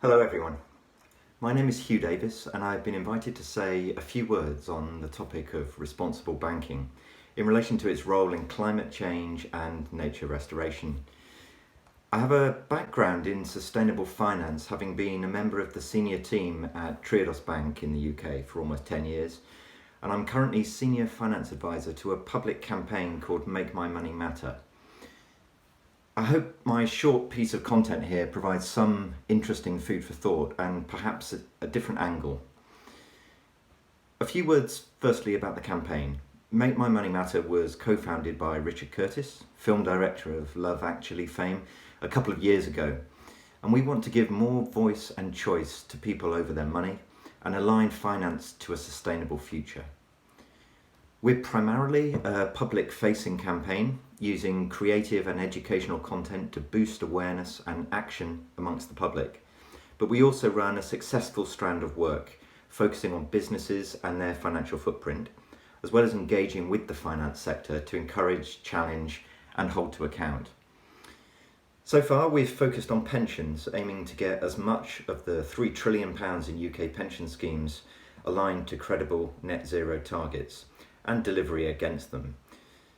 Hello everyone, my name is Huw Davies and I've been invited to say a few words on the topic of responsible banking in relation to its role in climate change and nature restoration. I have a background in sustainable finance, having been a member of the senior team at Triodos Bank in the UK for almost 10 years, and I'm currently senior finance advisor to a public campaign called Make My Money Matter. I hope my short piece of content here provides some interesting food for thought and perhaps a different angle. A few words firstly about the campaign. Make My Money Matter was co-founded by Richard Curtis, film director of Love Actually fame, a couple of years ago. And we want to give more voice and choice to people over their money and align finance to a sustainable future. We're primarily a public-facing campaign using creative and educational content to boost awareness and action amongst the public. But we also run a successful strand of work focusing on businesses and their financial footprint, as well as engaging with the finance sector to encourage, challenge and hold to account. So far, we've focused on pensions, aiming to get as much of the £3 trillion in UK pension schemes aligned to credible net zero targets and delivery against them.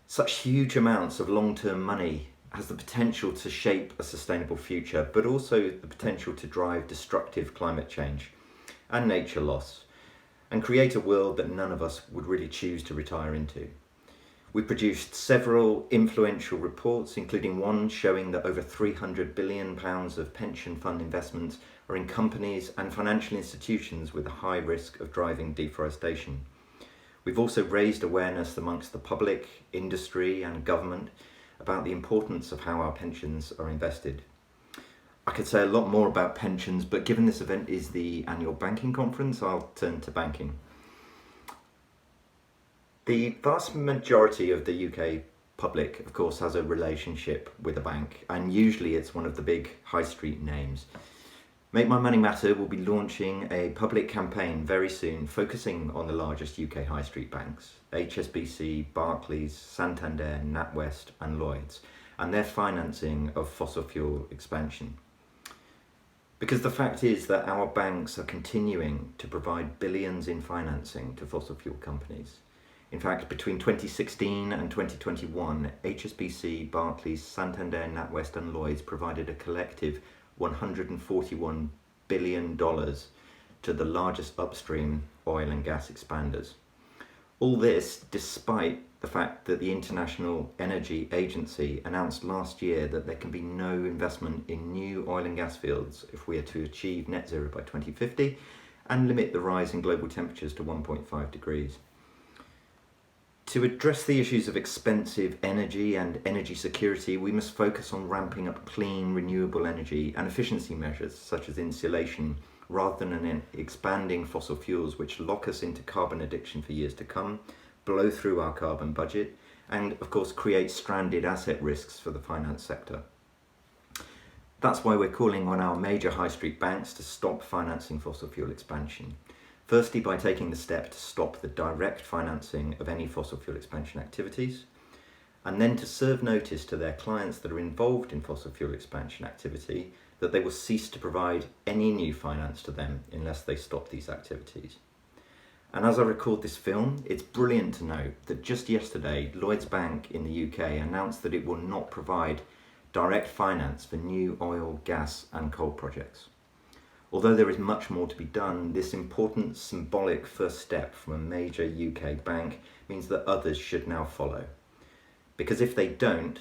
Such huge amounts of long-term money has the potential to shape a sustainable future, but also the potential to drive destructive climate change and nature loss and create a world that none of us would really choose to retire into. We produced several influential reports, including one showing that over £300 billion of pension fund investments are in companies and financial institutions with a high risk of driving deforestation. We've also raised awareness amongst the public, industry and government about the importance of how our pensions are invested. I could say a lot more about pensions, but given this event is the annual banking conference, I'll turn to banking. The vast majority of the UK public, of course, has a relationship with a bank, and usually it's one of the big high street names. Make My Money Matter will be launching a public campaign very soon focusing on the largest UK high street banks, HSBC, Barclays, Santander, NatWest and Lloyds, and their financing of fossil fuel expansion. Because the fact is that our banks are continuing to provide billions in financing to fossil fuel companies. In fact, between 2016 and 2021, HSBC, Barclays, Santander, NatWest and Lloyds provided a collective $141 billion to the largest upstream oil and gas expanders. All this despite the fact that the International Energy Agency announced last year that there can be no investment in new oil and gas fields if we are to achieve net zero by 2050 and limit the rise in global temperatures to 1.5 degrees. To address the issues of expensive energy and energy security, we must focus on ramping up clean, renewable energy and efficiency measures such as insulation, rather than expanding fossil fuels which lock us into carbon addiction for years to come, blow through our carbon budget, and of course create stranded asset risks for the finance sector. That's why we're calling on our major high street banks to stop financing fossil fuel expansion. Firstly, by taking the step to stop the direct financing of any fossil fuel expansion activities, and then to serve notice to their clients that are involved in fossil fuel expansion activity that they will cease to provide any new finance to them unless they stop these activities. And as I record this film, it's brilliant to note that just yesterday, Lloyds Bank in the UK announced that it will not provide direct finance for new oil, gas and coal projects. Although there is much more to be done, this important symbolic first step from a major UK bank means that others should now follow. Because if they don't,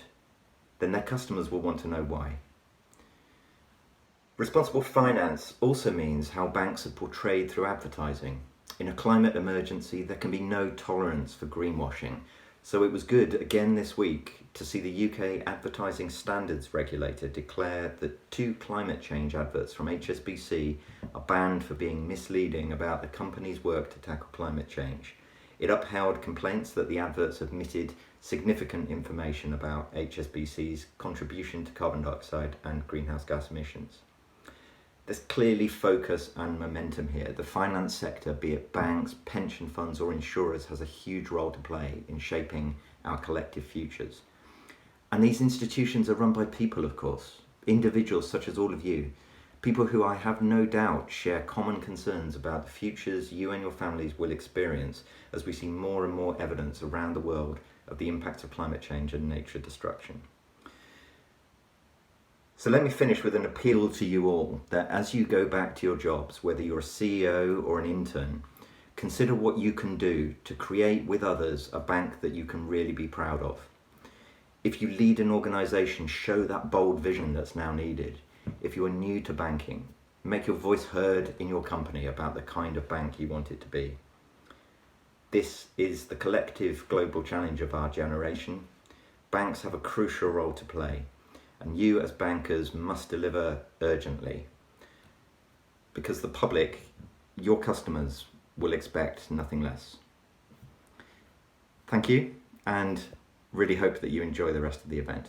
then their customers will want to know why. Responsible finance also means how banks are portrayed through advertising. In a climate emergency, there can be no tolerance for greenwashing. So it was good again this week to see the UK Advertising Standards Regulator declare that 2 climate change adverts from HSBC are banned for being misleading about the company's work to tackle climate change. It upheld complaints that the adverts omitted significant information about HSBC's contribution to carbon dioxide and greenhouse gas emissions. There's clearly focus and momentum here. The finance sector, be it banks, pension funds or insurers, has a huge role to play in shaping our collective futures. And these institutions are run by people, of course, individuals such as all of you. People who I have no doubt share common concerns about the futures you and your families will experience as we see more and more evidence around the world of the impact of climate change and nature destruction. So let me finish with an appeal to you all that as you go back to your jobs, whether you're a CEO or an intern, consider what you can do to create with others a bank that you can really be proud of. If you lead an organisation, show that bold vision that's now needed. If you are new to banking, make your voice heard in your company about the kind of bank you want it to be. This is the collective global challenge of our generation. Banks have a crucial role to play, and you as bankers must deliver urgently, because the public, your customers, will expect nothing less. Thank you, and really hope that you enjoy the rest of the event.